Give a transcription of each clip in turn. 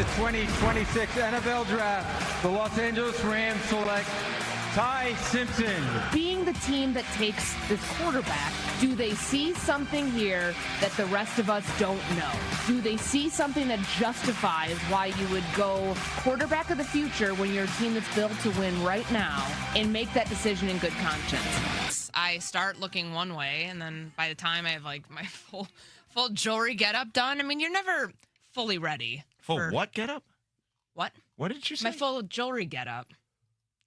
the 2026 NFL Draft, the Los Angeles Rams select Ty Simpson. Being the team that takes this quarterback, do they see something here that the rest of us don't know? Do they see something that justifies why you would go quarterback of the future when you're a team that's built to win right now and make that decision in good conscience? I start looking one way, and then by the time I have like my full jewelry getup done, I mean, you're never fully ready. Full what getup? What? What did you say? My full jewelry getup.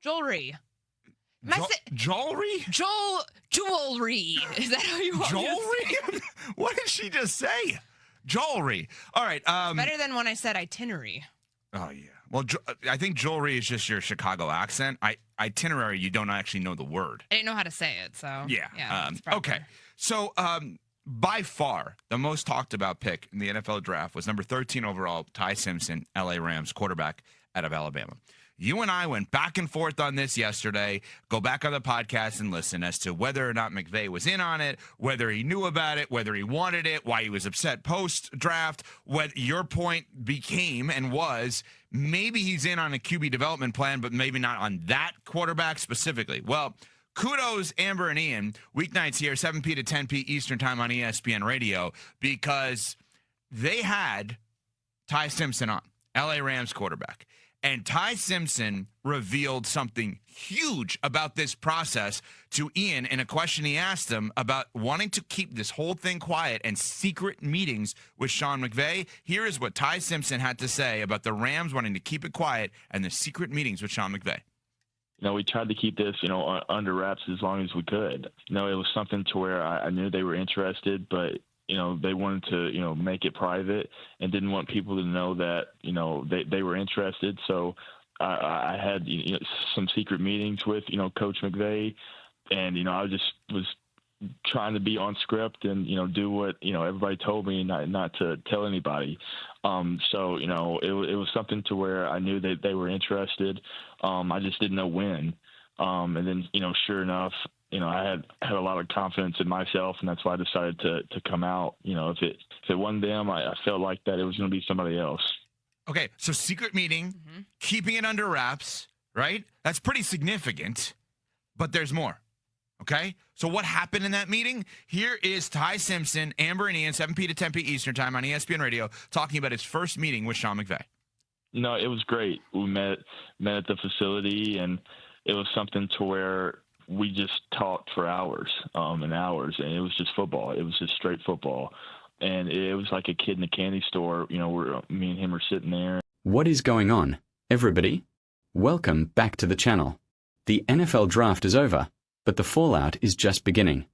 Jewelry. Jewelry? Jewelry. Is that how you want Jewelry? to say? What did she just say? Jewelry. All right. Better than when I said itinerary. Oh, yeah. Well, I think jewelry is just your Chicago accent. Itinerary, you don't actually know the word. I didn't know how to say it, so. Yeah. Okay. So, by far, the most talked about pick in the NFL draft was number 13 overall, Ty Simpson, LA Rams quarterback out of Alabama. You and I went back and forth on this yesterday. Go back on the podcast and listen as to whether or not McVay was in on it, whether he knew about it, whether he wanted it, why he was upset post-draft. What your point became and was maybe he's in on a QB development plan, but maybe not on that quarterback specifically. Well, kudos, Amber and Ian, weeknights here, 7p to 10p Eastern time on ESPN Radio, because they had Ty Simpson on, LA Rams quarterback. And Ty Simpson revealed something huge about this process to Ian in a question he asked him about wanting to keep this whole thing quiet and secret meetings with Sean McVay. Here is what Ty Simpson had to say about the Rams wanting to keep it quiet and the secret meetings with Sean McVay. We tried to keep this, under wraps as long as we could. It was something to where I knew they were interested, but they wanted to, make it private and didn't want people to know that, they were interested. So I had, some secret meetings with, Coach McVay, and, I just was trying to be on script and, do what, everybody told me not to tell anybody. So, it was something to where I knew that they were interested. I just didn't know when. And then, sure enough, I had a lot of confidence in myself, and that's why I decided to come out. If it wasn't them, I felt like that it was going to be somebody else. Okay, so secret meeting, keeping it under wraps, right? That's pretty significant, but there's more, okay? So what happened in that meeting? Here is Ty Simpson, Amber and Ian, 7p to 10p Eastern time on ESPN Radio, talking about his first meeting with Sean McVay. It was great. We met at the facility, and it was something to where we just talked for hours and hours, and it was just football. It was just straight football. And it was like a kid in a candy store, where me and him were sitting there. What is going on, everybody? Welcome back to the channel. The NFL draft is over, but the fallout is just beginning.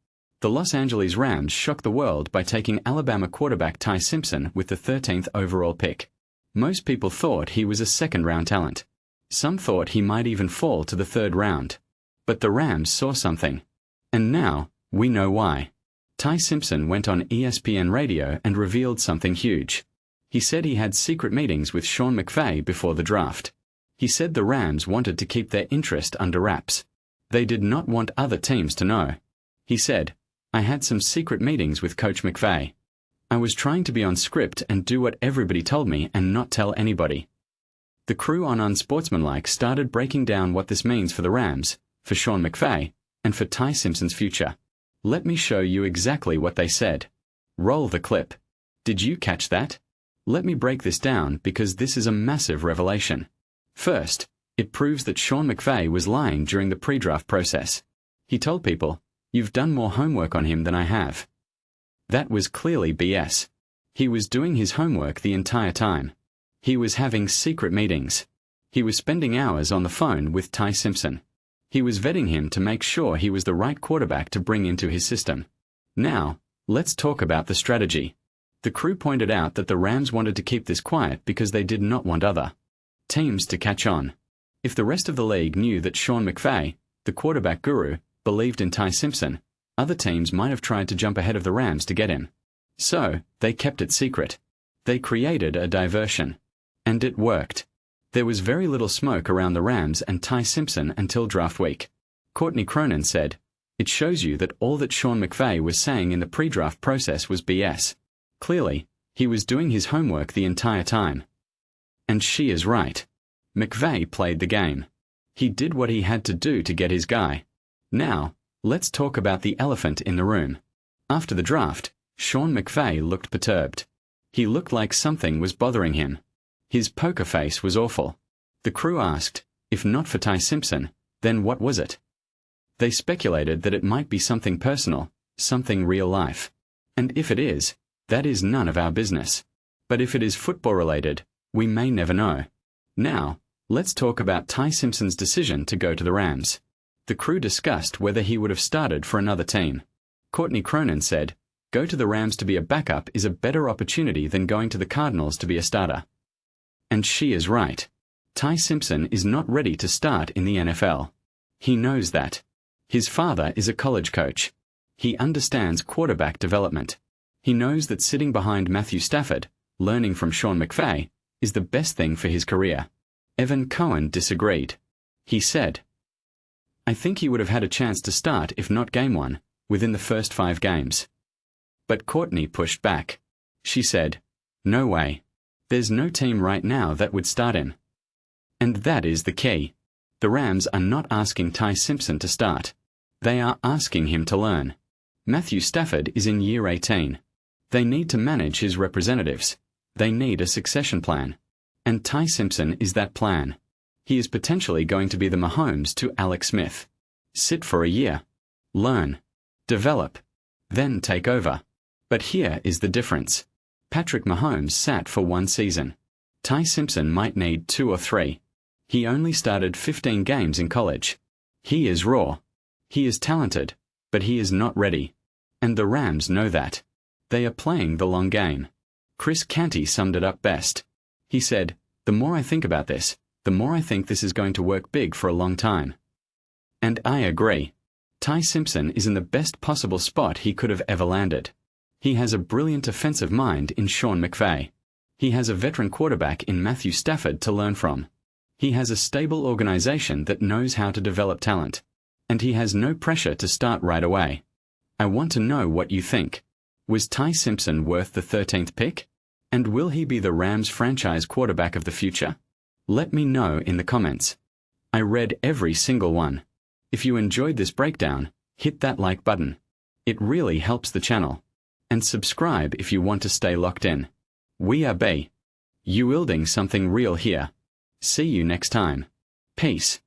The Los Angeles Rams shocked the world by taking Alabama quarterback Ty Simpson with the 13th overall pick. Most people thought he was a second-round talent. Some thought he might even fall to the third round. But the Rams saw something. And now, we know why. Ty Simpson went on ESPN Radio and revealed something huge. He said he had secret meetings with Sean McVay before the draft. He said the Rams wanted to keep their interest under wraps. They did not want other teams to know. He said, "I had some secret meetings with Coach McVay. I was trying to be on script and do what everybody told me and not tell anybody." The crew on Unsportsmanlike started breaking down what this means for the Rams, for Sean McVay, and for Ty Simpson's future. Let me show you exactly what they said. Roll the clip. Did you catch that? Let me break this down because this is a massive revelation. First, it proves that Sean McVay was lying during the pre-draft process. He told people, "You've done more homework on him than I have." That was clearly BS. He was doing his homework the entire time. He was having secret meetings. He was spending hours on the phone with Ty Simpson. He was vetting him to make sure he was the right quarterback to bring into his system. Now, let's talk about the strategy. The crew pointed out that the Rams wanted to keep this quiet because they did not want other teams to catch on. If the rest of the league knew that Sean McVay, the quarterback guru, believed in Ty Simpson, other teams might have tried to jump ahead of the Rams to get him. So, they kept it secret. They created a diversion. And it worked. There was very little smoke around the Rams and Ty Simpson until draft week. Courtney Cronin said, "It shows you that all that Sean McVay was saying in the pre-draft process was BS. Clearly, he was doing his homework the entire time." And she is right. McVay played the game. He did what he had to do to get his guy. Now, let's talk about the elephant in the room. After the draft, Sean McVay looked perturbed. He looked like something was bothering him. His poker face was awful. The crew asked, if not for Ty Simpson, then what was it? They speculated that it might be something personal, something real life. And if it is, that is none of our business. But if it is football related, we may never know. Now, let's talk about Ty Simpson's decision to go to the Rams. The crew discussed whether he would have started for another team. Courtney Cronin said, "Go to the Rams to be a backup is a better opportunity than going to the Cardinals to be a starter." And she is right. Ty Simpson is not ready to start in the NFL. He knows that. His father is a college coach. He understands quarterback development. He knows that sitting behind Matthew Stafford, learning from Sean McVay, is the best thing for his career. Evan Cohen disagreed. He said, "I think he would have had a chance to start if not game one, within the first 5 games." But Courtney pushed back. She said, "No way. There's no team right now that would start him." And that is the key. The Rams are not asking Ty Simpson to start. They are asking him to learn. Matthew Stafford is in year 18. They need to manage his representatives. They need a succession plan. And Ty Simpson is that plan. He is potentially going to be the Mahomes to Alex Smith. Sit for a year. Learn. Develop. Then take over. But here is the difference. Patrick Mahomes sat for 1 season. Ty Simpson might need 2 or 3. He only started 15 games in college. He is raw. He is talented, but he is not ready. And the Rams know that. They are playing the long game. Chris Canty summed it up best. He said, "The more I think about this, the more I think this is going to work big for a long time." And I agree. Ty Simpson is in the best possible spot he could have ever landed. He has a brilliant offensive mind in Sean McVay. He has a veteran quarterback in Matthew Stafford to learn from. He has a stable organization that knows how to develop talent. And he has no pressure to start right away. I want to know what you think. Was Ty Simpson worth the 13th pick? And will he be the Rams franchise quarterback of the future? Let me know in the comments. I read every single one. If you enjoyed this breakdown, hit that like button. It really helps the channel. And subscribe if you want to stay locked in. We are B. You wielding something real here. See you next time. Peace.